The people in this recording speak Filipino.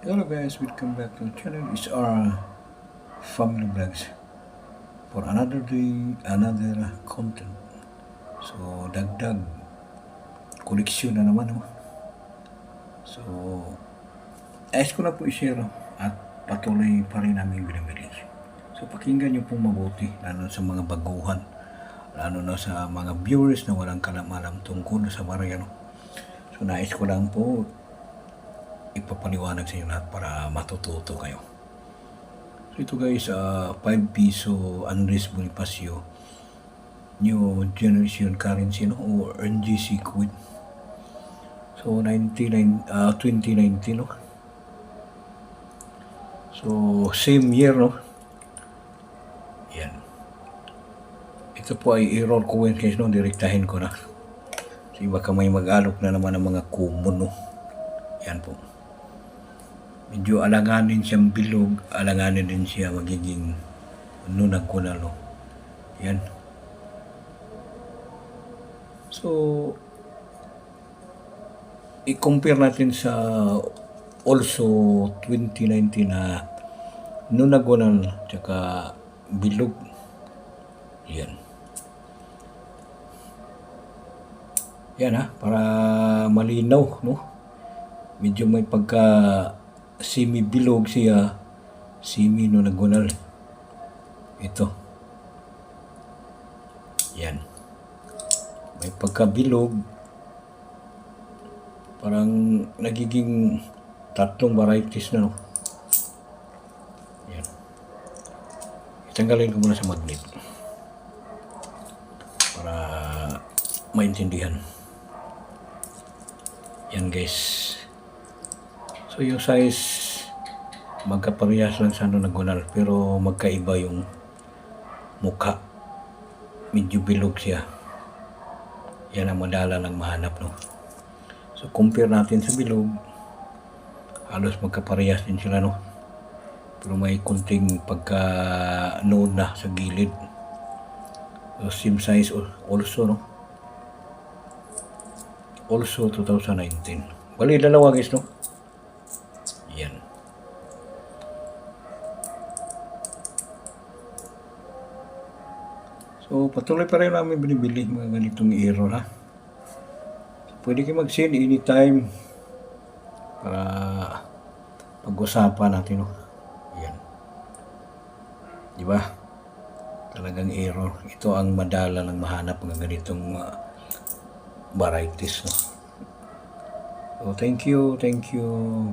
Hello guys, welcome back to the channel. It's our family vlogs for another day, another content. So dagdag koleksyon na naman. No? So ayos ko na po i-share at patuloy pa rin namin binibili. So pakinggan nyo pong mabuti, lalo sa mga baguhan, lalo na sa mga viewers na walang kalam-alam tungkol sa Mariano. So nais ko lang po ipapaliwanag sa inyo lahat para matututo kayo. So ito guys, 5 piso Andres Bonifacio New Generation Currency, no? O NGC Quid. So 2019, no? So same year, no? Yan. Ito po ay error coin guys, no? Direktahin ko na. So baka may mag-alok na naman ng mga common, no? Yan po. Medyo alanganin siyang bilog, alanganin din siya magiging nunag-kunal, no? Yan. So, i-compare natin sa also 2019 na nunagonal tsaka bilog. Yan. Yan ha, para malinaw, no? Medyo may pagka semi-bilog siya, semi-nunagonal. Ito. Yan. May pagkabilog, parang nagiging tatlong varieties na, no? Yan. Itanggalin ko muna sa magnet para maintindihan. Yan guys. So yung size magkaparehas lang sa nunagonal, pero magkaiba yung mukha. Medyo bilog siya. Yan ang madala lang mahanap, no? So compare natin sa bilog, halos magkaparehas din sila, no? Pero may kunting pagka-noon na sa gilid. So same size also, no? Also 2019. Bali dalawa guys, no? Yan. So, patuloy pa rin namin binibili mga ganitong error, ha. Pwede kayo mag-send anytime para pag-usapan natin, no. Yan. Diba? Talagang error. Ito ang madala ng mahanap ng ganitong varieties, no. So, thank you.